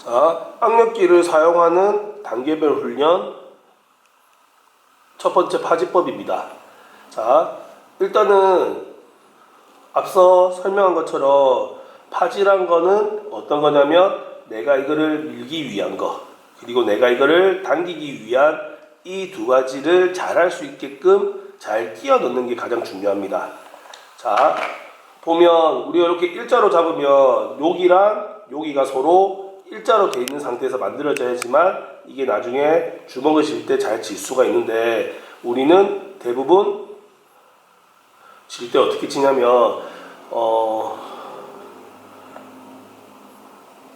자, 악력기를 사용하는 단계별 훈련 첫 번째 파지법입니다. 자, 일단은 앞서 설명한 것처럼 파지란 거는 어떤 거냐면 내가 이거를 밀기 위한 거, 그리고 내가 이거를 당기기 위한 이 두 가지를 잘 할 수 있게끔 잘 끼워 넣는 게 가장 중요합니다. 자, 보면 우리가 이렇게 일자로 잡으면 여기랑 여기가 서로 일자로 돼 있는 상태에서 만들어져야지만 이게 나중에 주먹을 쥘 때 잘 칠 수가 있는데, 우리는 대부분 칠 때 어떻게 치냐면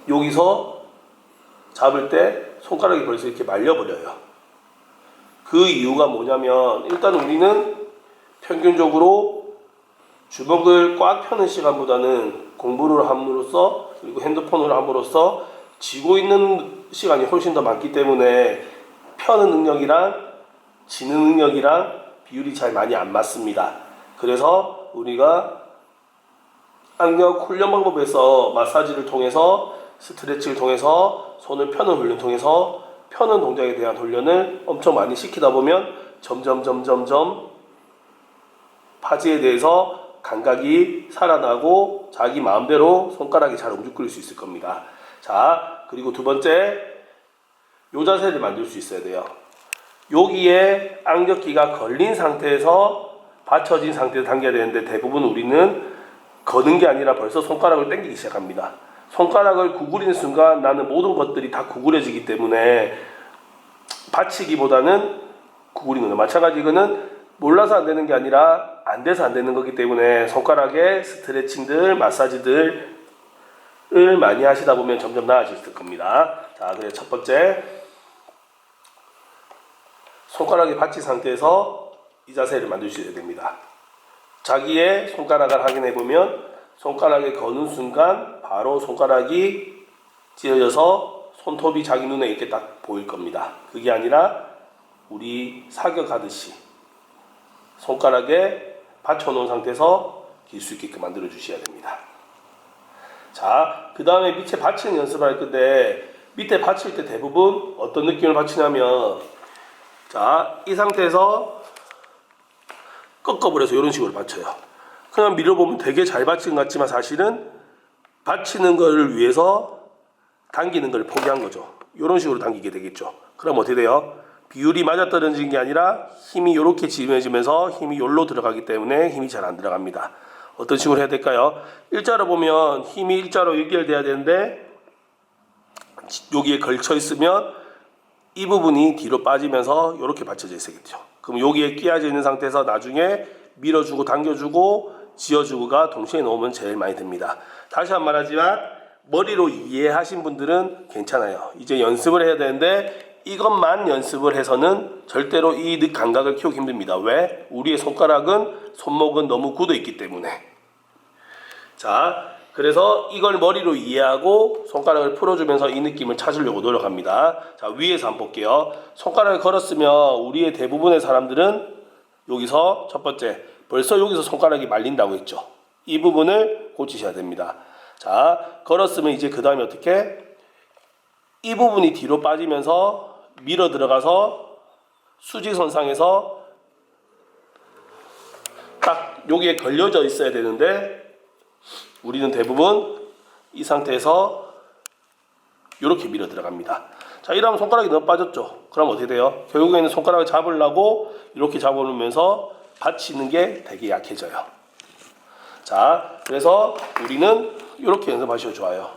여기서 잡을 때 손가락이 벌써 이렇게 말려버려요. 그 이유가 뭐냐면, 일단 우리는 평균적으로 주먹을 꽉 펴는 시간보다는 공부를 함으로써, 그리고 핸드폰을 함으로써 쥐고 있는 시간이 훨씬 더 많기 때문에 펴는 능력이랑 지는 능력이랑 비율이 잘 많이 안 맞습니다. 그래서 우리가 악력 훈련 방법에서 마사지를 통해서, 스트레칭을 통해서, 손을 펴는 훈련 통해서 펴는 동작에 대한 훈련을 엄청 많이 시키다 보면 점점 파지에 대해서 감각이 살아나고 자기 마음대로 손가락이 잘 움직일 수 있을 겁니다. 자, 그리고 두 번째, 요 자세를 만들 수 있어야 돼요. 여기에 악력기가 걸린 상태에서 받쳐진 상태에서 당겨야 되는데, 대부분 우리는 거는 게 아니라 벌써 손가락을 당기기 시작합니다. 손가락을 구부리는 순간 나는 모든 것들이 다 구부려지기 때문에 받치기보다는 구부리는 거예요. 마찬가지 이거는 몰라서 안 되는 게 아니라 안 돼서 안 되는 거기 때문에 손가락에 스트레칭들, 마사지들을 많이 하시다 보면 점점 나아질 겁니다. 자, 그래서 첫 번째, 손가락이 받친 상태에서 이 자세를 만드셔야 됩니다. 자기의 손가락을 확인해 보면 손가락에 거는 순간 바로 손가락이 찢어져서 손톱이 자기 눈에 이렇게 딱 보일 겁니다. 그게 아니라 우리 사격하듯이 손가락에 받쳐놓은 상태에서 길 수 있게끔 만들어 주셔야 됩니다. 자, 그 다음에 밑에 받치는 연습을 할 건데, 밑에 받칠 때 대부분 어떤 느낌을 받치냐면, 자, 이 상태에서 꺾어버려서 이런 식으로 받쳐요. 그냥 밀어보면 되게 잘 받친 것 같지만 사실은 받치는 걸 위해서 당기는 걸 포기한 거죠. 이런 식으로 당기게 되겠죠. 그럼 어떻게 돼요? 비율이 맞아떨어지는 게 아니라 힘이 이렇게 지면지면서 힘이 여기로 들어가기 때문에 힘이 잘 안 들어갑니다. 어떤 식으로 해야 될까요? 일자로 보면 힘이 일자로 연결돼야 되는데, 여기에 걸쳐 있으면 이 부분이 뒤로 빠지면서 이렇게 받쳐져 있겠죠. 그럼 여기에 끼어져 있는 상태에서 나중에 밀어주고 당겨주고 지어주고가 동시에 놓으면 제일 많이 됩니다. 다시 한 번 말하지만 머리로 이해하신 분들은 괜찮아요. 이제 연습을 해야 되는데 이것만 연습을 해서는 절대로 이 감각을 키우기 힘듭니다. 왜? 우리의 손가락은, 손목은 너무 굳어 있기 때문에. 자, 그래서 이걸 머리로 이해하고 손가락을 풀어주면서 이 느낌을 찾으려고 노력합니다. 자, 위에서 한번 볼게요. 손가락을 걸었으면 우리의 대부분의 사람들은 여기서 첫 번째, 벌써 여기서 손가락이 말린다고 했죠. 이 부분을 고치셔야 됩니다. 자, 걸었으면 이제 그 다음에 어떻게? 이 부분이 뒤로 빠지면서 밀어 들어가서 수직선상에서 딱 여기에 걸려져 있어야 되는데, 우리는 대부분 이 상태에서 이렇게 밀어 들어갑니다. 자, 이러면 손가락이 너무 빠졌죠. 그럼 어떻게 돼요? 결국에는 손가락을 잡으려고 이렇게 잡아놓으면서 받치는 게 되게 약해져요. 자, 그래서 우리는 이렇게 연습하셔도 좋아요.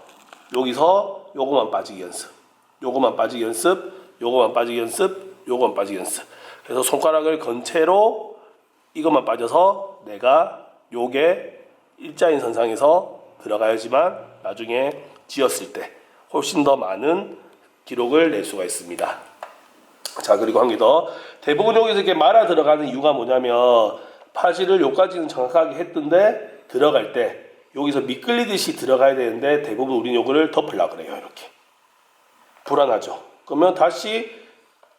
여기서 요거만 빠지기 연습, 요거만 빠지기 연습, 요거만 빠지기 연습, 요거만 빠지기 연습. 그래서 손가락을 건 채로 이것만 빠져서 내가 요게 일자인 선상에서 들어가야지만 나중에 지었을 때 훨씬 더 많은 기록을 낼 수가 있습니다. 자, 그리고 한 개 더. 대부분 여기서 이렇게 말아 들어가는 이유가 뭐냐면, 파지를 여기까지는 정확하게 했던데 들어갈 때 여기서 미끌리듯이 들어가야 되는데 대부분 우리는 요거를 덮으려고 그래요. 이렇게 불안하죠. 그러면 다시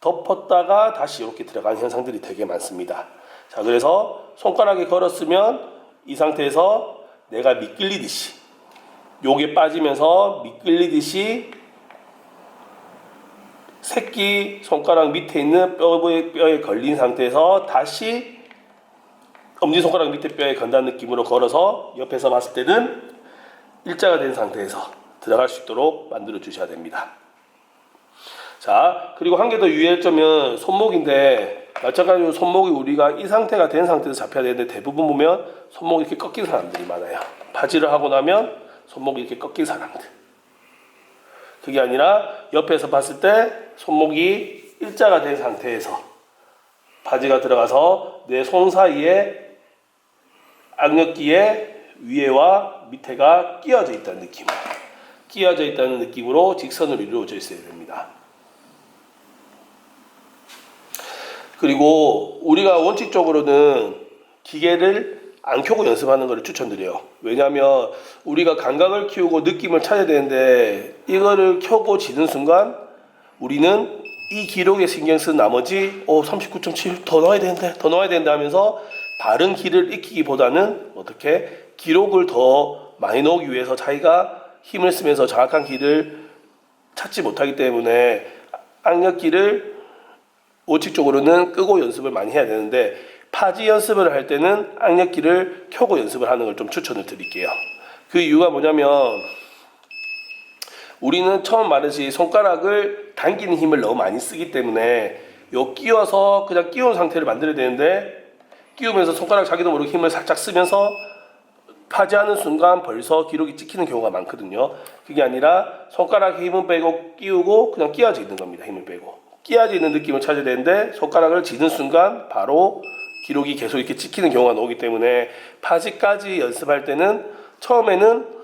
덮었다가 다시 이렇게 들어가는 현상들이 되게 많습니다. 자, 그래서 손가락에 걸었으면 이 상태에서 내가 미끌리듯이, 요게 빠지면서 미끌리듯이 새끼 손가락 밑에 있는 뼈에 걸린 상태에서 다시 엄지손가락 밑에 뼈에 건다는 느낌으로 걸어서 옆에서 봤을 때는 일자가 된 상태에서 들어갈 수 있도록 만들어 주셔야 됩니다. 자, 그리고 한 개 더 유의할 점은 손목인데, 마찬가지로 손목이 우리가 이 상태가 된 상태에서 잡혀야 되는데 대부분 보면 손목이 이렇게 꺾인 사람들이 많아요. 바지를 하고 나면 손목이 이렇게 꺾인 사람들. 그게 아니라 옆에서 봤을 때 손목이 일자가 된 상태에서 바지가 들어가서 내 손 사이에 악력기의 위에와 밑에가 끼어져 있다는 느낌. 끼어져 있다는 느낌으로 직선으로 이루어져 있어야 됩니다. 그리고 우리가 원칙적으로는 기계를 안 켜고 연습하는 것을 추천드려요. 왜냐하면 우리가 감각을 키우고 느낌을 찾아야 되는데 이거를 켜고 지는 순간 우리는 이 기록에 신경 쓴 나머지 39.7 더 넣어야 되는데 하면서 다른 길을 익히기보다는 어떻게 기록을 더 많이 넣기 위해서 자기가 힘을 쓰면서 정확한 길을 찾지 못하기 때문에 악력기를 원칙적으로는 끄고 연습을 많이 해야 되는데 파지 연습을 할 때는 악력기를 켜고 연습을 하는 걸 좀 추천을 드릴게요. 그 이유가 뭐냐면 우리는 처음 말했듯이 손가락을 당기는 힘을 너무 많이 쓰기 때문에 요 끼워서 그냥 끼운 상태를 만들어야 되는데 끼우면서 손가락 자기도 모르게 힘을 살짝 쓰면서 파지하는 순간 벌써 기록이 찍히는 경우가 많거든요. 그게 아니라 손가락에 힘을 빼고 끼우고 그냥 끼어져 있는 겁니다. 힘을 빼고 끼어져 있는 느낌을 찾아야 되는데 손가락을 쥐는 순간 바로 기록이 계속 이렇게 찍히는 경우가 나오기 때문에 파지까지 연습할 때는 처음에는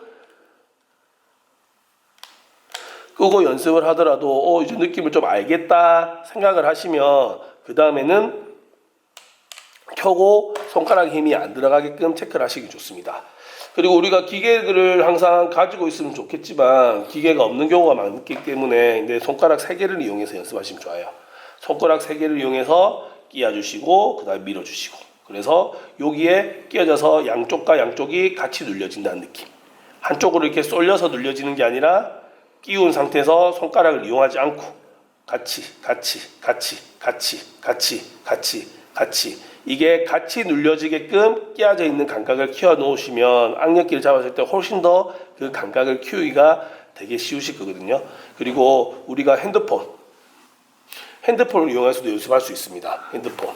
끄고 연습을 하더라도 이제 느낌을 좀 알겠다 생각을 하시면 그 다음에는 켜고 손가락 힘이 안 들어가게끔 체크를 하시기 좋습니다. 그리고 우리가 기계들을 항상 가지고 있으면 좋겠지만 기계가 없는 경우가 많기 때문에 이제 손가락 3개를 이용해서 연습하시면 좋아요. 손가락 3개를 이용해서 끼워주시고 그 다음에 밀어주시고 그래서 여기에 끼워져서 양쪽과 양쪽이 같이 눌려진다는 느낌. 한쪽으로 이렇게 쏠려서 눌려지는 게 아니라 끼운 상태에서 손가락을 이용하지 않고 같이 이게 같이 눌려지게끔 끼어져 있는 감각을 키워 놓으시면 악력기를 잡았을 때 훨씬 더 그 감각을 키우기가 되게 쉬우실 거거든요. 그리고 우리가 핸드폰을 이용해서도 연습할 수 있습니다. 핸드폰